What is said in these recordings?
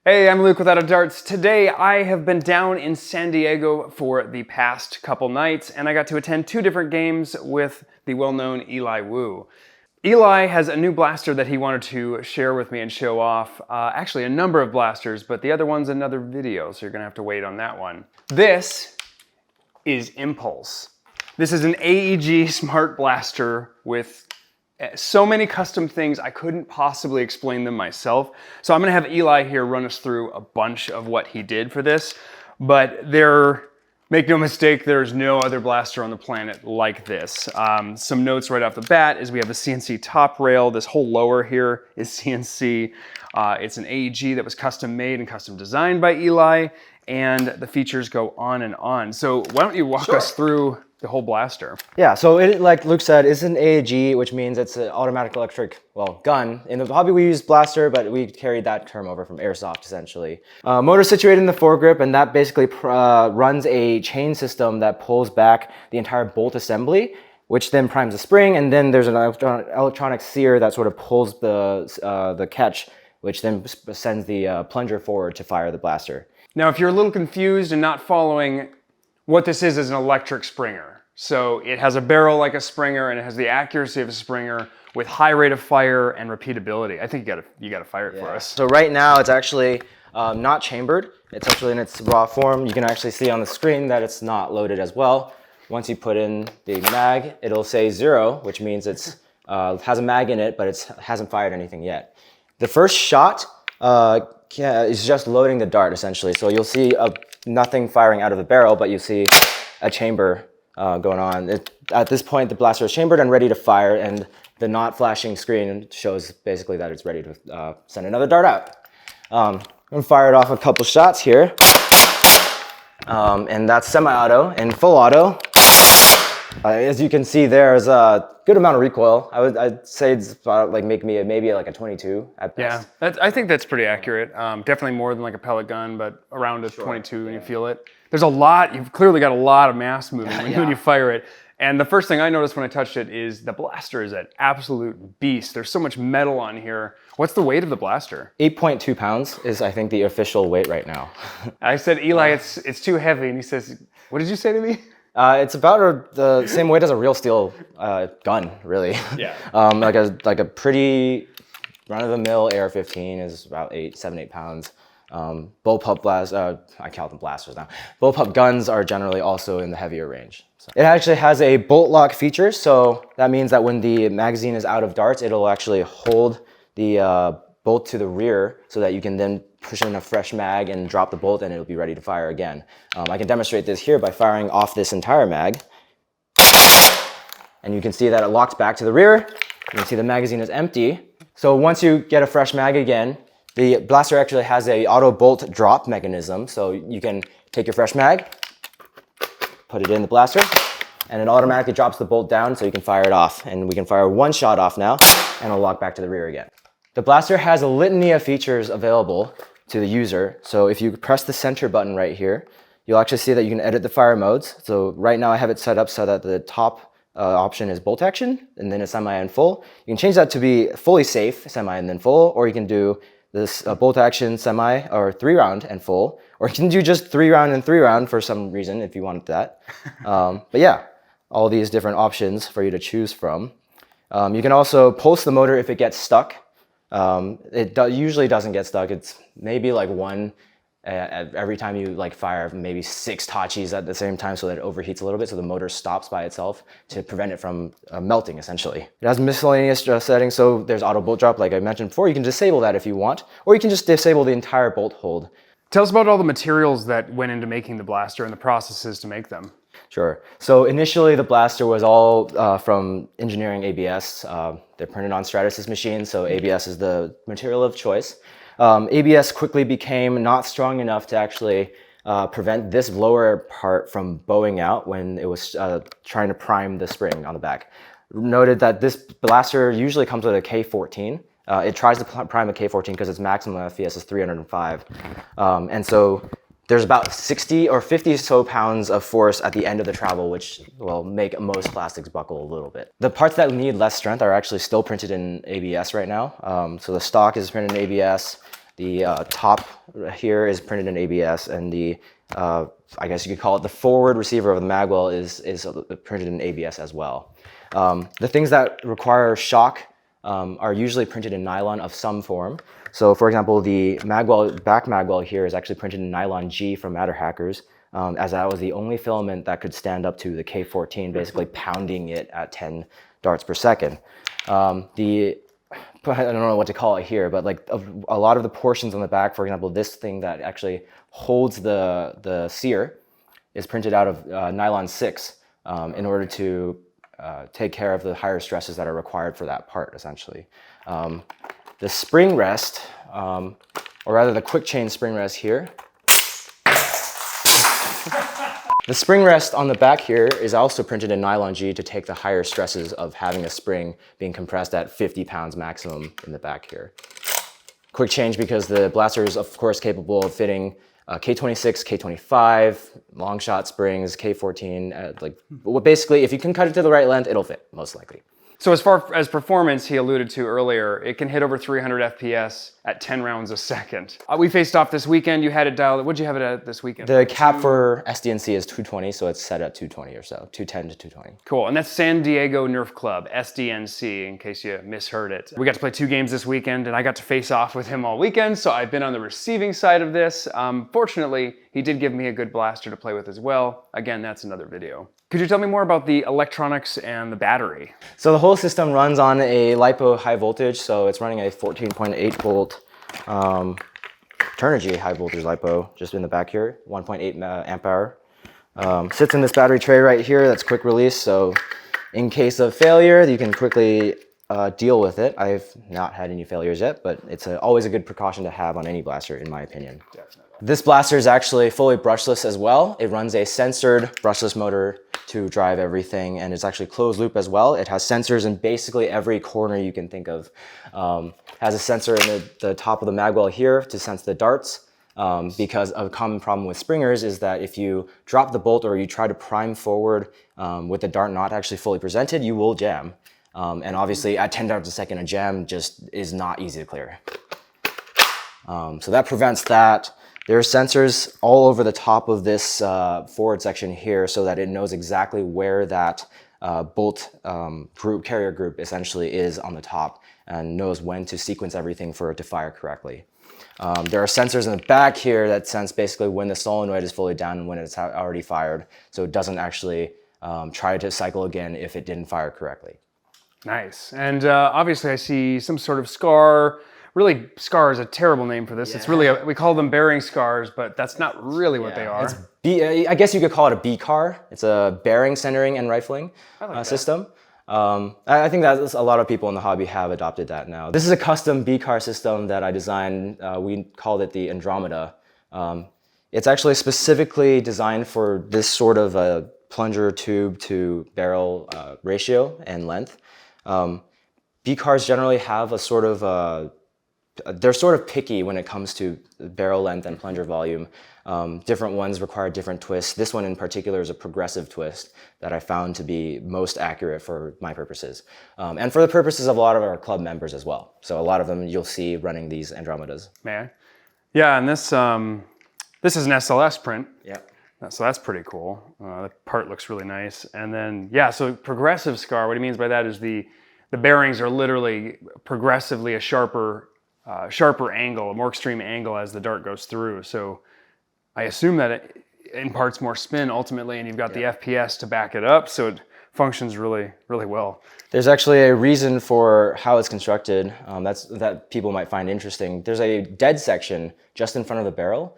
Hey, I'm Luke with Out of Darts. Today I have been down in San Diego for the past couple nights and I got to attend 2 different games with the well-known Eli Wu. Eli has a new blaster that he wanted to share with me and show off. Actually a number of blasters, but the other one's another video, so you're gonna have to wait on that one. This is Impulse. This is an AEG smart blaster with so many custom things, I couldn't possibly explain them myself. So I'm gonna have Eli here run us through a bunch of what he did for this, but make no mistake, there's no other blaster on the planet like this. Some notes right off the bat is we have the CNC top rail. This whole lower here is CNC. It's an AEG that was custom made and custom designed by Eli, and the features go on and on. So why don't you walk us through the whole blaster? Yeah, so it, like Luke said, is an AEG, which means it's an automatic electric, gun. In the hobby we use blaster, but we carried that term over from airsoft, essentially. Motor situated in the foregrip, and that basically runs a chain system that pulls back the entire bolt assembly, which then primes the spring, and then there's an electronic sear that sort of pulls the catch, which then sends the plunger forward to fire the blaster. Now, if you're a little confused and not following, what this is an electric Springer. So it has a barrel like a Springer and it has the accuracy of a Springer with high rate of fire and repeatability. I think you gotta fire it for us. So right now it's actually not chambered. It's actually in its raw form. You can actually see on the screen that it's not loaded as well. Once you put in the mag, it'll say 0, which means it's has a mag in it, but it hasn't fired anything yet. The first shot is just loading the dart, essentially. So you'll see nothing firing out of the barrel, but you see a chamber going on. At this point, the blaster is chambered and ready to fire, and the not flashing screen shows basically that it's ready to send another dart out. I'm gonna fire it off a couple shots here. And that's semi-auto. And full auto, as you can see, there's a good amount of recoil. I'd say it's about maybe like a 22 at best. Yeah, I think that's pretty accurate. Definitely more than like a pellet gun, but around a 22 when you feel it. There's a lot, you've clearly got a lot of mass moving when you fire it. And the first thing I noticed when I touched it is the blaster is an absolute beast. There's so much metal on here. What's the weight of the blaster? 8.2 pounds is, I think, the official weight right now. I said, Eli, it's too heavy. And he says, what did you say to me? It's about the same weight as a real steel gun, really. Yeah. like a pretty run-of-the-mill AR-15 is about 7-8 pounds. Bullpup I call them blasters now. Bullpup guns are generally also in the heavier range. So. It actually has a bolt lock feature, so that means that when the magazine is out of darts, it'll actually hold the bolt to the rear so that you can then push in a fresh mag and drop the bolt and it'll be ready to fire again. I can demonstrate this here by firing off this entire mag. And you can see that it locks back to the rear. You can see the magazine is empty. So once you get a fresh mag again, the blaster actually has a auto bolt drop mechanism. So you can take your fresh mag, put it in the blaster, and it automatically drops the bolt down so you can fire it off. And we can fire one shot off now and it'll lock back to the rear again. The blaster has a litany of features available to the user. So if you press the center button right here, you'll actually see that you can edit the fire modes. So right now I have it set up so that the top option is bolt action, and then it's semi and full. You can change that to be fully safe, semi and then full, or you can do this bolt action semi or 3-round and full, or you can do just 3-round and 3-round for some reason if you want that. But yeah, all these different options for you to choose from. You can also pulse the motor if it gets stuck. It usually doesn't get stuck. It's maybe like 1 every time you like fire maybe 6 Tachis at the same time so that it overheats a little bit so the motor stops by itself to prevent it from melting essentially. It has miscellaneous settings, so there's auto bolt drop like I mentioned before. You can disable that if you want, or you can just disable the entire bolt hold. Tell us about all the materials that went into making the blaster and the processes to make them. Sure. So initially the blaster was all from Engineering ABS. They're printed on Stratasys machines, so ABS is the material of choice. ABS quickly became not strong enough to actually prevent this lower part from bowing out when it was trying to prime the spring on the back. Noted that this blaster usually comes with a K14. It tries to prime a K14 because its maximum FPS is 305. And so there's about 60 or 50 so pounds of force at the end of the travel, which will make most plastics buckle a little bit. The parts that need less strength are actually still printed in ABS right now. So the stock is printed in ABS. The top here is printed in ABS, and the I guess you could call it the forward receiver of the magwell is printed in ABS as well. The things that require shock are usually printed in nylon of some form. So for example, the magwell, back magwell here is actually printed in nylon G from Matter Hackers, as that was the only filament that could stand up to the K14, basically pounding it at 10 darts per second. I don't know what to call it here, but like a lot of the portions on the back, for example, this thing that actually holds the sear is printed out of nylon 6 in order to take care of the higher stresses that are required for that part, essentially. The spring rest, or rather the quick chain spring rest here. The spring rest on the back here is also printed in nylon G to take the higher stresses of having a spring being compressed at 50 pounds maximum in the back here. Quick change because the blaster is of course capable of fitting K26, K25, long shot springs, K14, basically if you can cut it to the right length, it'll fit, most likely. So as far as performance, he alluded to earlier, it can hit over 300 FPS at 10 rounds a second. We faced off this weekend. You had it dialed. What'd you have it at this weekend? The cap for SDNC is 220, so it's set at 220 or so, 210 to 220. Cool, and that's San Diego Nerf Club, SDNC, in case you misheard it. We got to play 2 games this weekend, and I got to face off with him all weekend, so I've been on the receiving side of this. Fortunately, he did give me a good blaster to play with as well. Again, that's another video. Could you tell me more about the electronics and the battery? So the whole system runs on a LiPo high voltage, so it's running a 14.8 volt Turnigy high voltage LiPo just in the back here, 1.8 amp hour. Sits in this battery tray right here that's quick release, so in case of failure, you can quickly deal with it. I've not had any failures yet, but it's always a good precaution to have on any blaster, in my opinion. Definitely. This blaster is actually fully brushless as well. It runs a sensored brushless motor to drive everything, and it's actually closed loop as well. It has sensors in basically every corner you can think of. Has a sensor in the top of the magwell here to sense the darts, because a common problem with springers is that if you drop the bolt or you try to prime forward with the dart not actually fully presented, you will jam. And obviously at 10 darts a second, a jam just is not easy to clear. So that prevents that. There are sensors all over the top of this forward section here so that it knows exactly where that bolt carrier group essentially is on the top and knows when to sequence everything for it to fire correctly. There are sensors in the back here that sense basically when the solenoid is fully down and when it's already fired, so it doesn't actually try to cycle again if it didn't fire correctly. Nice. And obviously I see some sort of scar. Really, scar is a terrible name for this. Yeah. It's really, we call them bearing scars, but that's not really what they are. I guess you could call it a B-car. It's a bearing centering and rifling system. I think that a lot of people in the hobby have adopted that now. This is a custom B-car system that I designed. We called it the Andromeda. It's actually specifically designed for this sort of a plunger tube to barrel ratio and length. B-cars generally have a sort of they're sort of picky when it comes to barrel length and plunger volume. Different ones require different twists. This one in particular is a progressive twist that I found to be most accurate for my purposes. And for the purposes of a lot of our club members as well. So a lot of them you'll see running these Andromedas. Man. Yeah, and this is an SLS print. Yeah. So that's pretty cool. The part looks really nice. And then, yeah, so progressive scar, what he means by that is the bearings are literally progressively a sharper sharper angle, a more extreme angle as the dart goes through. So I assume that it imparts more spin ultimately, and you've got the FPS to back it up, so it functions really, really well. There's actually a reason for how it's constructed that people might find interesting. There's a dead section just in front of the barrel,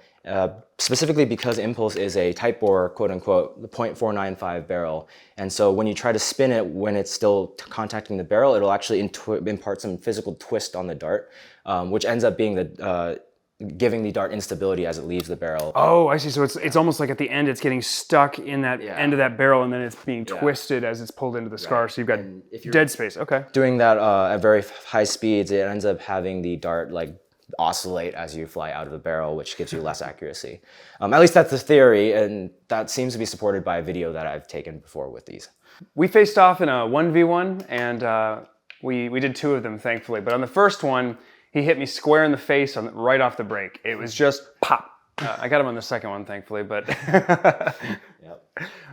specifically because Impulse is a Type bore, quote unquote, the .495 barrel. And so when you try to spin it when it's still contacting the barrel, it'll actually impart some physical twist on the dart, which ends up being giving the dart instability as it leaves the barrel. Oh, I see. So it's almost like at the end it's getting stuck in that end of that barrel, and then it's being twisted as it's pulled into the scar. So you've got dead space. Okay. Doing that at very high speeds, it ends up having the dart like oscillate as you fly out of the barrel, which gives you less accuracy. At least that's the theory, and that seems to be supported by a video that I've taken before with these. We faced off in a 1v1, and we did 2 of them, thankfully. But on the first one, he hit me square in the face right off the break. It was just pop. I got him on the second one, thankfully, but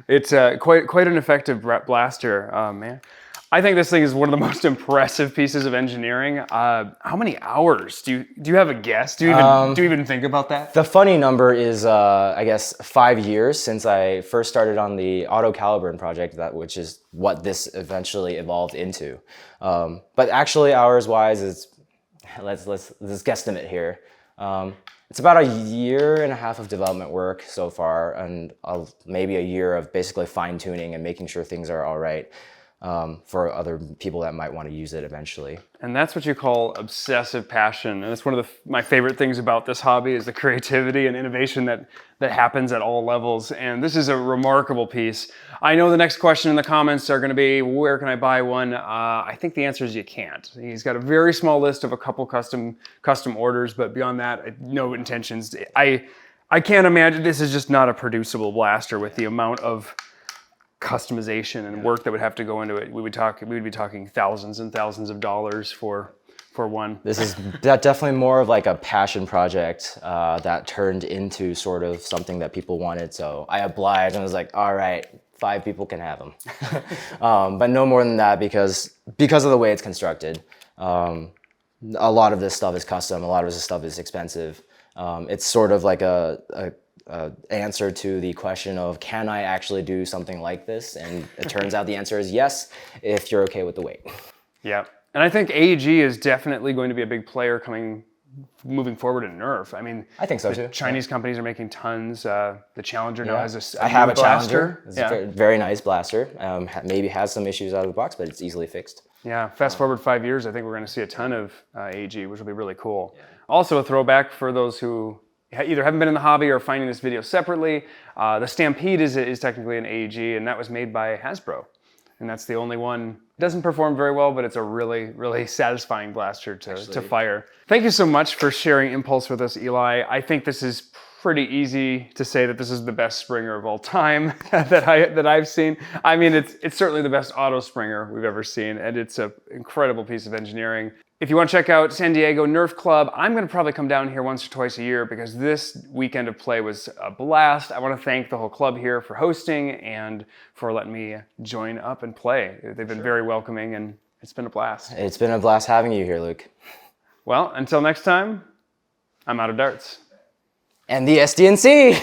it's quite an effective blaster, man. I think this thing is one of the most impressive pieces of engineering. How many hours? Do you have a guess? Do you even think about that? The funny number is, I guess, 5 years since I first started on the Auto Caliburn project, which is what this eventually evolved into. But actually, hours-wise, is let's guesstimate here. It's about a year and a half of development work so far, and maybe a year of basically fine-tuning and making sure things are all right. For other people that might want to use it eventually. And that's what you call obsessive passion. And it's one of my favorite things about this hobby is the creativity and innovation that happens at all levels. And this is a remarkable piece. I know the next question in the comments are going to be, where can I buy one? I think the answer is you can't. He's got a very small list of a couple custom orders, but beyond that, no intentions. I can't imagine, this is just not a producible blaster with the amount of customization and work that would have to go into it. We would be talking thousands and thousands of dollars for one. This is definitely more of like a passion project that turned into sort of something that people wanted. So I obliged and was like, all right, 5 people can have them. But no more than that because of the way it's constructed. A lot of this stuff is custom. A lot of this stuff is expensive. It's sort of like a answer to the question of, can I actually do something like this? And it turns out the answer is yes, if you're okay with the weight. Yeah, and I think AEG is definitely going to be a big player moving forward in Nerf. I mean, I think so too. Chinese companies are making tons. The Challenger now has I have a blaster. Challenger. It's a very nice blaster. Maybe has some issues out of the box, but it's easily fixed. Yeah, fast forward 5 years, I think we're going to see a ton of AEG, which will be really cool. Yeah. Also a throwback for those who either haven't been in the hobby or finding this video separately. The Stampede is technically an AEG, and that was made by Hasbro. And that's the only one. It doesn't perform very well, but it's a really, really satisfying blaster to fire. Thank you so much for sharing Impulse with us, Eli. I think this is pretty easy to say that this is the best Springer of all time that I've seen. I mean, it's certainly the best auto Springer we've ever seen, and it's an incredible piece of engineering. If you want to check out San Diego Nerf Club, I'm going to probably come down here once or twice a year because this weekend of play was a blast. I want to thank the whole club here for hosting and for letting me join up and play. They've been very welcoming, and it's been a blast. It's been a blast having you here, Luke. Well, until next time, I'm out of darts. And the SDNC!